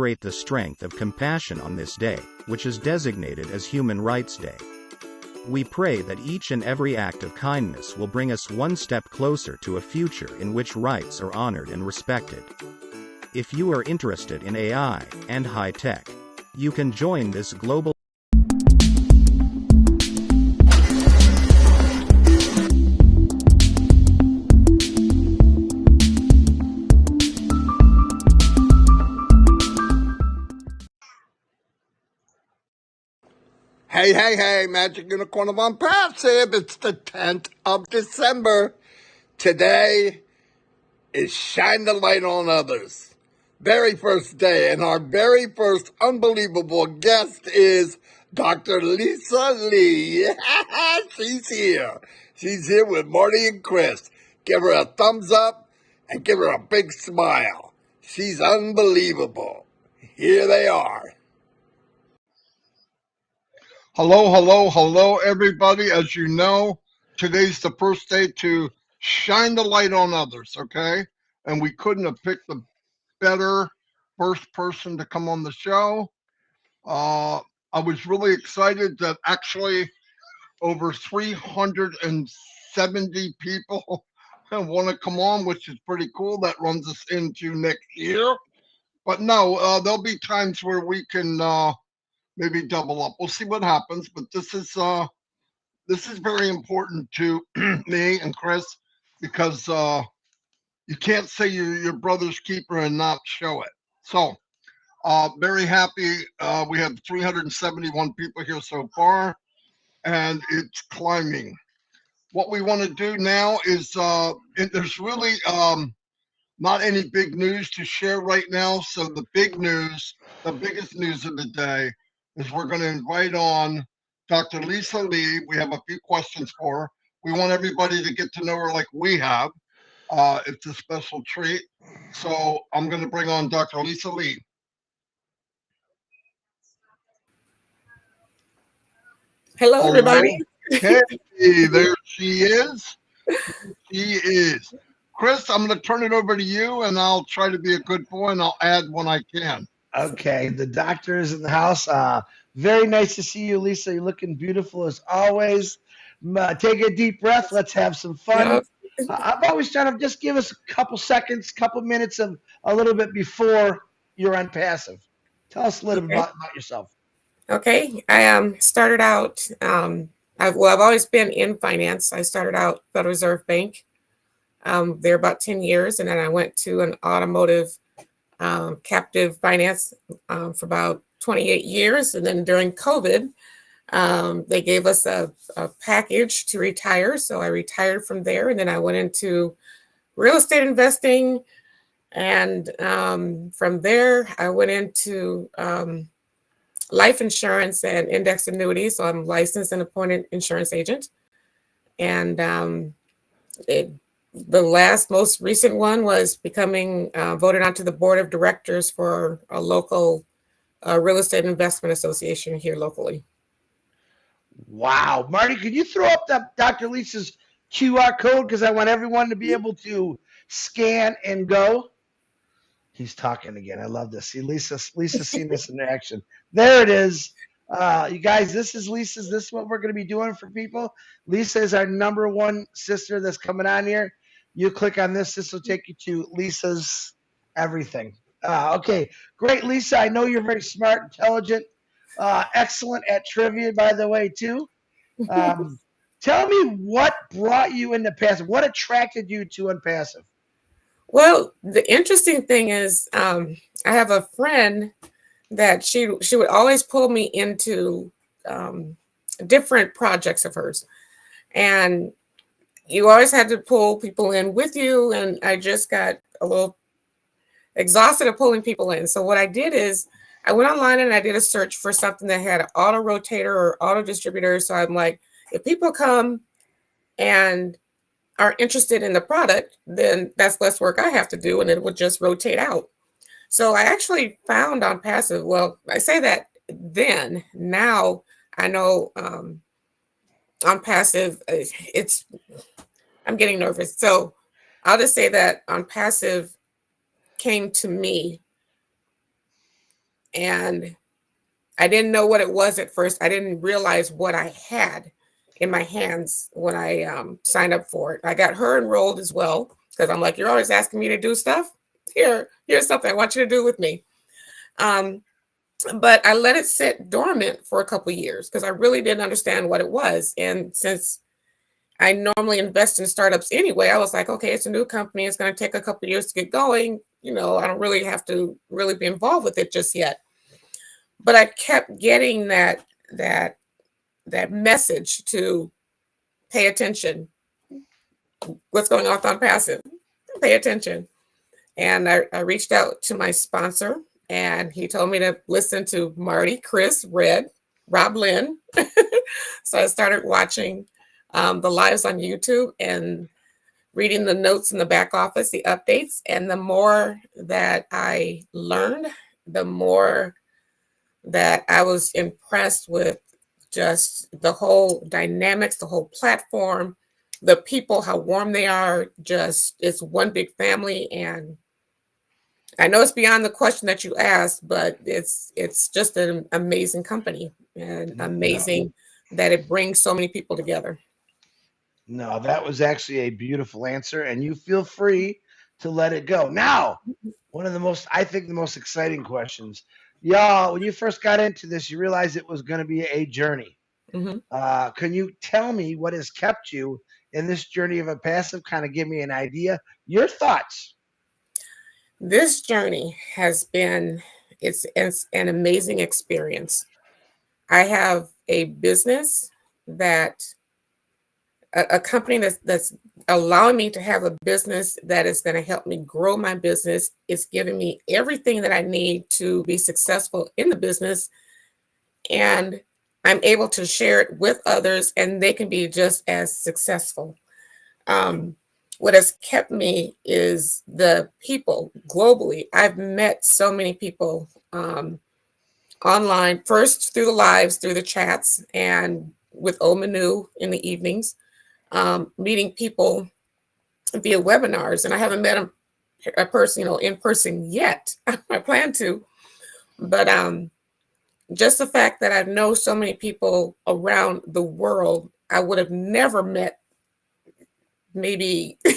celebrate the strength of compassion on this day, which is designated as Human Rights Day. We pray that each and every act of kindness will bring us one step closer to a future in which rights are honored and respected. If you are interested in AI and high tech, you can join this global Hey, Magic Unicorn of Onpassive. It's the 10th of December. Today is Shine the Light on Others. Very first day, and our very first unbelievable guest is Dr. Lisa Lee. She's here. She's here with Marty and Chris. Give her a thumbs up and give her a big smile. She's unbelievable. Here they are. Hello, everybody. As you know, today's the first day to shine the light on others, okay? And we couldn't have picked a better first person to come on the show. I was really excited that actually over 370 people want to come on, which is pretty cool. That runs us into next year. But no, there'll be times where we can maybe double up. We'll see what happens, but this is very important to me and Chris because you can't say you're your brother's keeper and not show it. So very happy. We have 371 people here so far, and it's climbing. What we want to do now is there's really not any big news to share right now. So the biggest news of the day is we're going to invite on Dr. Lisa Lee. We have a few questions for her. We want everybody to get to know her like we have. It's a special treat. So I'm going to bring on Dr. Lisa Lee. Hello, everybody. Hey, there she is. Chris, I'm going to turn it over to you, and I'll try to be a good boy, and I'll add when I can. Okay, the doctor is in the house. Very nice to see you, Lisa. You're looking beautiful as always. Take a deep breath. Let's have some fun. I've always trying to just give us a couple seconds, couple minutes of a little bit before you're on passive. Tell us a little bit about yourself. Okay, I started out. I've always been in finance. I started out Federal Reserve Bank. There about 10 years, and then I went to an automotive captive finance for about 28 years. And then during COVID, they gave us a package to retire. So I retired from there. And then I went into real estate investing. And from there, I went into life insurance and index annuities. So I'm licensed and appointed insurance agent. And the most recent one was becoming voted onto the board of directors for a local real estate investment association here locally. Wow. Marty, could you throw up Dr. Lisa's QR code? Because I want everyone to be able to scan and go. He's talking again. I love this. See, Lisa's seen this in action. There it is. You guys, this is Lisa's. This is what we're going to be doing for people. Lisa is our number one sister that's coming on here. You click on this. This will take you to Lisa's everything. Okay, great, Lisa. I know you're very smart, intelligent, excellent at trivia, by the way, too. Tell me what brought you into passive. What attracted you to Onpassive? Well, the interesting thing is I have a friend that she would always pull me into different projects of hers. And you always had to pull people in with you. And I just got a little exhausted of pulling people in. So what I did is I went online and I did a search for something that had an auto rotator or auto distributor. So I'm like, if people come and are interested in the product, then that's less work I have to do, and it would just rotate out. So I actually found Onpassive. Well, I say that then. Now I know Onpassive. I'm getting nervous. So I'll just say that Onpassive came to me And I didn't know what it was at first. I didn't realize what I had in my hands when I signed up for it. I got her enrolled as well because I'm like, you're always asking me to do stuff. Here's something I want you to do with me. But I let it sit dormant for a couple of years because I really didn't understand what it was. And since I normally invest in startups anyway, I was like, okay, it's a new company. It's going to take a couple of years to get going. I don't really have to really be involved with it just yet. But I kept getting that message to pay attention. What's going on with Onpassive? Pay attention. And I reached out to my sponsor, and he told me to listen to Marty, Chris, Red, Rob Lynn. So I started watching the lives on YouTube and reading the notes in the back office, the updates. And the more that I learned, the more that I was impressed with just the whole dynamics, the whole platform, the people, how warm they are. Just, it's one big family. And I know it's beyond the question that you asked, but it's just an amazing company, and amazing that it brings so many people together. No, that was actually a beautiful answer, and you feel free to let it go. Now, one of the most, I think, the most exciting questions. Y'all, when you first got into this, you realized it was going to be a journey. Can you tell me what has kept you in this journey of Onpassive? Kind of give me an idea. Your thoughts. This journey has been, it's an amazing experience. I have a business that, a company that's allowing me to have a business that is going to help me grow my business. It's giving me everything that I need to be successful in the business. And I'm able to share it with others, and they can be just as successful. What has kept me is the people globally. I've met so many people online, first through the lives, through the chats, and with Old Manu in the evenings, meeting people via webinars. And I haven't met a person, in person yet. I plan to, but just the fact that I know so many people around the world, I would have never met. Maybe I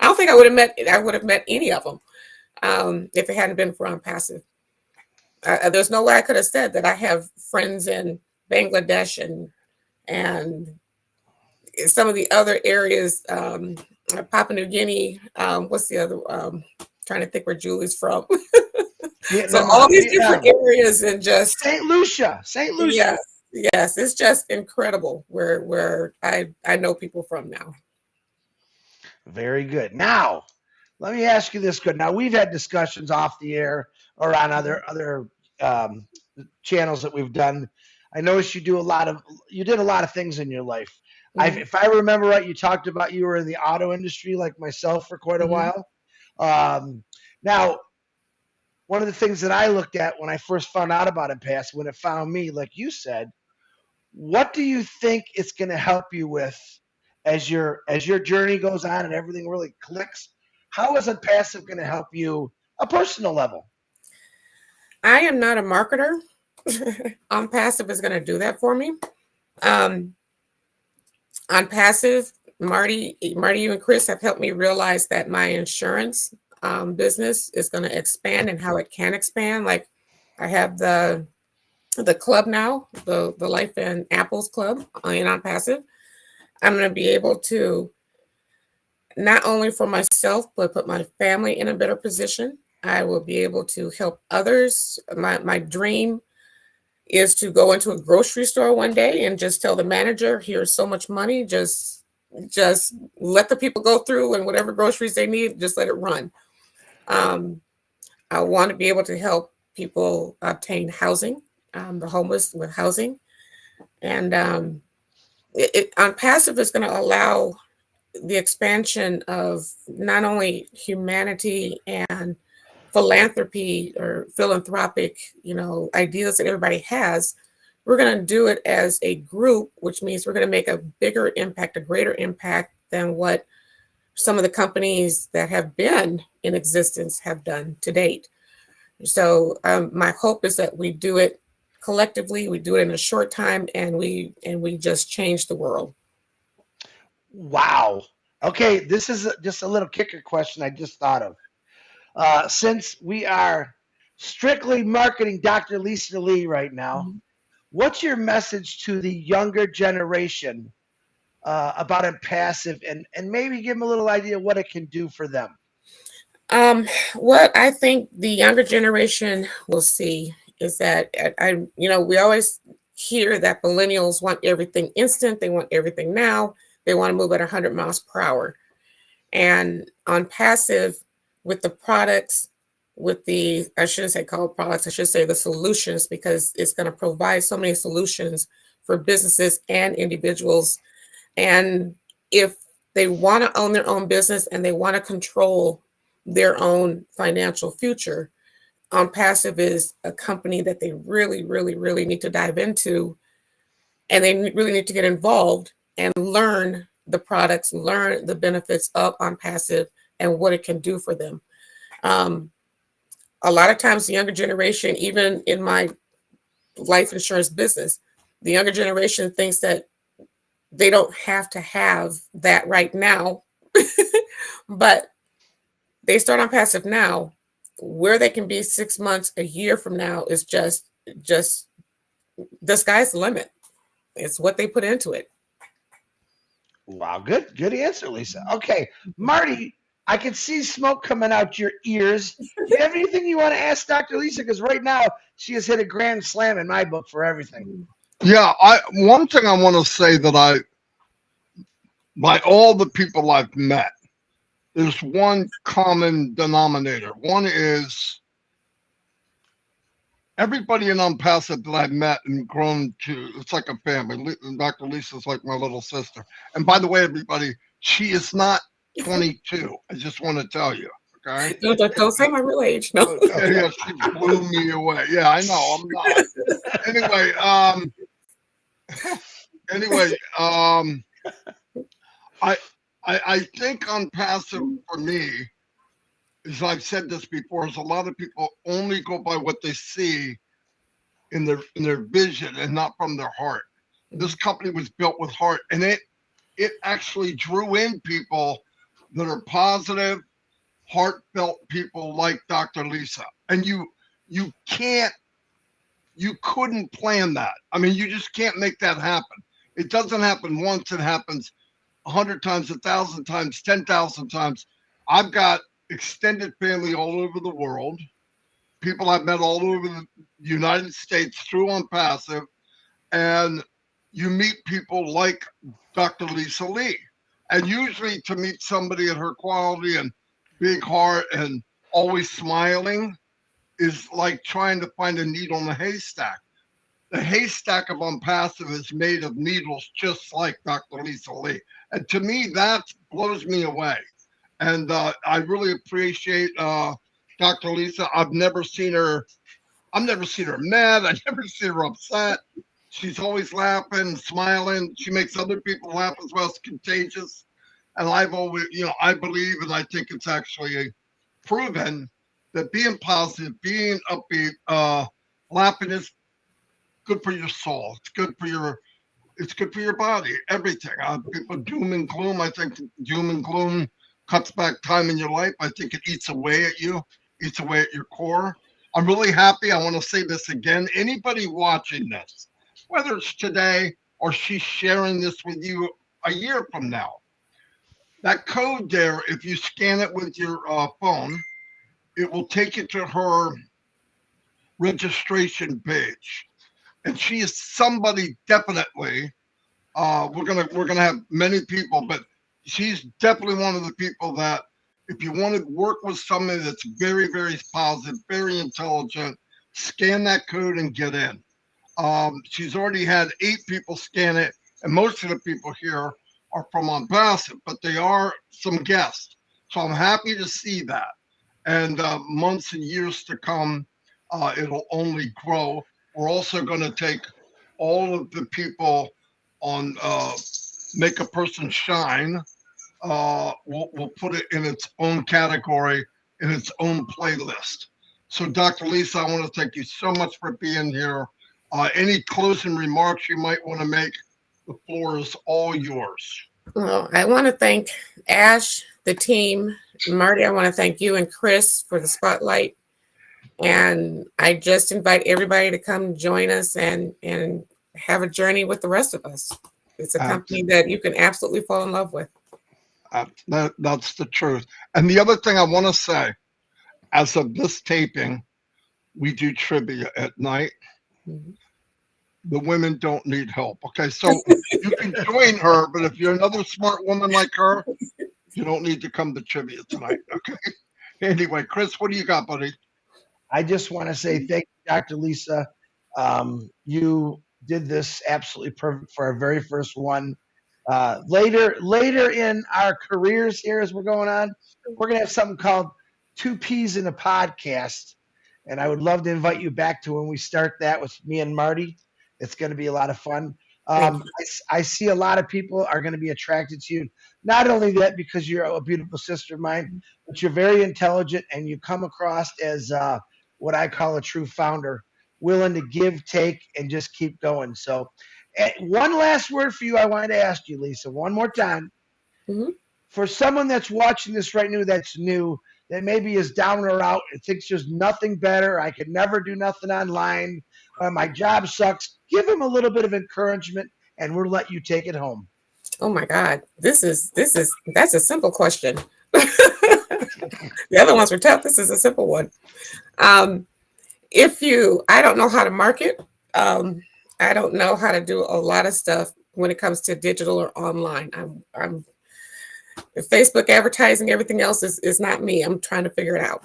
don't think I would have met any of them if it hadn't been for Onpassive. There's no way I could have said that I have friends in Bangladesh and some of the other areas, Papua New Guinea. What's the other? Trying to think where Julie's from. So all these different areas, and just St. Lucia. Yes, it's just incredible where I know people from now. Very good. Now, let me ask you this. Good. Now, we've had discussions off the air or on other channels that we've done. I noticed you did a lot of things in your life. If I remember right, you talked about you were in the auto industry like myself for quite a while. Now, one of the things that I looked at when I first found out about Onpassive, when it found me, like you said, what do you think it's going to help you with as your journey goes on and everything really clicks? How is Onpassive going to help you a personal level? I am not a marketer. Onpassive is going to do that for me. Onpassive, Marty, you and Chris have helped me realize that my insurance business is going to expand, and how it can expand. Like, I have the club now, the Life and Apples Club in Onpassive. I'm going to be able to, not only for myself, but put my family in a better position. I will be able to help others. My dream is to go into a grocery store one day and just tell the manager, here's so much money, just let the people go through, and whatever groceries they need, just let it run. I want to be able to help people obtain housing, the homeless with housing. And Onpassive is going to allow the expansion of not only humanity and philanthropy or philanthropic, ideas that everybody has. We're going to do it as a group, which means we're going to make a bigger impact, a greater impact than what some of the companies that have been in existence have done to date. So my hope is that we do it collectively, we do it in a short time, and we just change the world. Wow. Okay, this is just a little kicker question I just thought of. Since we are strictly marketing Dr. Lisa Lee right now, what's your message to the younger generation about Onpassive, and maybe give them a little idea what it can do for them? What I think the younger generation will see is that we always hear that millennials want everything instant, they want everything now, they want to move at 100 miles per hour. And Onpassive, with the products, with the, I shouldn't say called products, I should say the solutions, because it's going to provide so many solutions for businesses and individuals. And if they want to own their own business and they want to control their own financial future, Onpassive is a company that they really, really, really need to dive into. And they really need to get involved and learn the products, learn the benefits of Onpassive and what it can do for them. A lot of times the younger generation, even in my life insurance business, the younger generation thinks that they don't have to have that right now, but they start Onpassive now. Where they can be 6 months, a year from now is just the sky's the limit. It's what they put into it. Wow, good answer, Lisa. Okay, Marty, I can see smoke coming out your ears. Do you have anything you want to ask Dr. Lisa? Because right now she has hit a grand slam in my book for everything. Yeah, one thing I want to say that by all the people I've met, there's one common denominator. One is everybody in Onpassive that I've met and grown to, it's like a family. Dr. Lisa's like my little sister. And by the way, everybody, she is not 22. I just want to tell you. Okay. Don't say my real age. No. Yeah, she blew me away. Yeah, I know. I'm not. Anyway, I think Onpassive for me, as I've said this before, is a lot of people only go by what they see in their vision and not from their heart. This company was built with heart, and it actually drew in people that are positive, heartfelt people like Dr. Lisa. And you couldn't plan that. I mean, you just can't make that happen. It doesn't happen once. It happens 100 times, 1,000 times, 10,000 times. I've got extended family all over the world, people I've met all over the United States through Onpassive, and you meet people like Dr. Lisa Lee. And usually to meet somebody at her quality and big heart and always smiling is like trying to find a needle in a haystack. The haystack of Onpassive is made of needles just like Dr. Lisa Lee. And to me, that blows me away. And I really appreciate Dr. Lisa. I've never seen her mad. I've never seen her upset. She's always laughing, smiling. She makes other people laugh as well. It's contagious. And I've always, I believe, and I think it's actually proven that being positive, being upbeat, laughing is good for your soul. It's good for your body, everything. People doom and gloom. I think doom and gloom cuts back time in your life. I think it eats away at you, eats away at your core. I'm really happy. I want to say this again. Anybody watching this, whether it's today or she's sharing this with you a year from now, that code there, if you scan it with your phone, it will take you to her registration page. And she is somebody definitely. We're gonna have many people, but she's definitely one of the people that if you want to work with somebody that's very, very positive, very intelligent, scan that code and get in. She's already had 8 people scan it, and most of the people here are from Onpassive, but they are some guests. So I'm happy to see that. And months and years to come, it'll only grow. We're also going to take all of the people on Make a Person Shine. We'll put it in its own category, in its own playlist. So, Dr. Lisa, I want to thank you so much for being here. Any closing remarks you might want to make? The floor is all yours. Well, I want to thank Ash, the team, Marty. I want to thank you and Chris for the spotlight. And I just invite everybody to come join us and have a journey with the rest of us. It's a company that you can absolutely fall in love with. That's the truth. And the other thing I want to say, as of this taping, we do trivia at night. Mm-hmm. The women don't need help. Okay, so you can join her, but if you're another smart woman like her, you don't need to come to trivia tonight. Okay. Anyway, Chris, what do you got, buddy? I just want to say thank you, Dr. Lisa. You did this absolutely perfect for our very first one. Later in our careers here, as we're going on, we're going to have something called Two Peas in a Podcast. And I would love to invite you back to when we start that with me and Marty. It's going to be a lot of fun. I see a lot of people are going to be attracted to you. Not only that, because you're a beautiful sister of mine, but you're very intelligent and you come across as what I call a true founder, willing to give, take, and just keep going. So one last word for you I wanted to ask you, Lisa, one more time. Mm-hmm. For someone that's watching this right now that's new, that maybe is down or out and thinks there's nothing better, I could never do nothing online, my job sucks, give them a little bit of encouragement and we'll let you take it home. Oh my God, that's a simple question. The other ones were tough. This is a simple one. I don't know how to market. I don't know how to do a lot of stuff when it comes to digital or online. I'm Facebook advertising, everything else is not me. I'm trying to figure it out.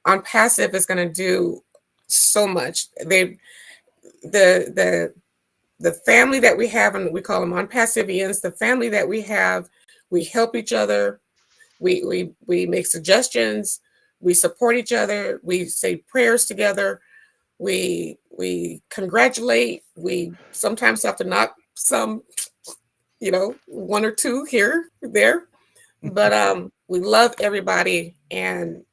Onpassive is going to do so much. The family that we have, and we call them Onpassivians, the family that we have, we help each other. We make suggestions. We support each other. We say prayers together. We congratulate. We sometimes have to knock some, one or two here, there. But we love everybody, and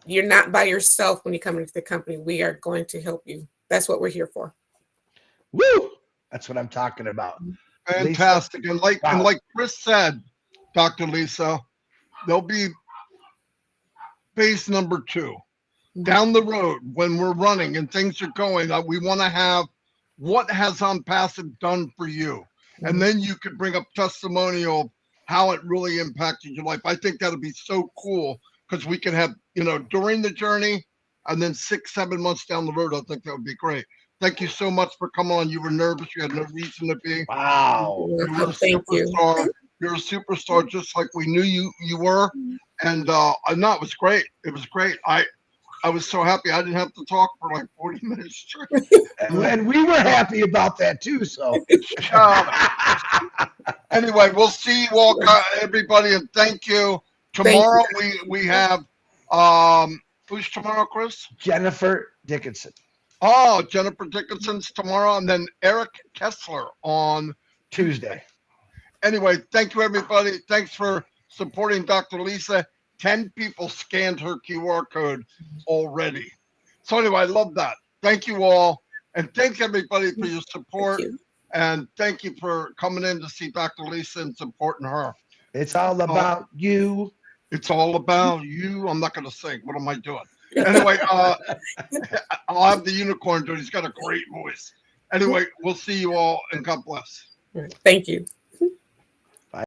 you're not by yourself when you come into the company. We are going to help you. That's what we're here for. Woo! That's what I'm talking about. Fantastic. Lisa, and like Chris said, Dr. Lisa, there'll be phase number 2. Down the road when we're running and things are going, we want to have what has Onpassive done for you. And then you could bring up testimonial of how it really impacted your life. I think that'll be so cool because we can have, during the journey and then 6-7 months down the road. I think that would be great. Thank you so much for coming on. You were nervous. You had no reason to be. Wow. You're a superstar. You're a superstar just like we knew you were. And no, it was great. It was great. I was so happy I didn't have to talk for like 40 minutes straight. And we were happy about that too. So anyway, we'll see you all, everybody, and thank you. Tomorrow we have who's tomorrow, Chris? Jennifer Dickinson. Oh, Jennifer Dickinson's tomorrow, and then Eric Kessler on Tuesday. Anyway, thank you, everybody. Thanks for supporting Dr. Lisa. 10 people scanned her QR code already. So anyway, I love that. Thank you all. And thank everybody for your support. And thank you for coming in to see Dr. Lisa and supporting her. It's all about you. It's all about you. I'm not going to sing. What am I doing? Anyway, I'll have the unicorn do it. He's got a great voice. Anyway, we'll see you all, and God bless. Thank you.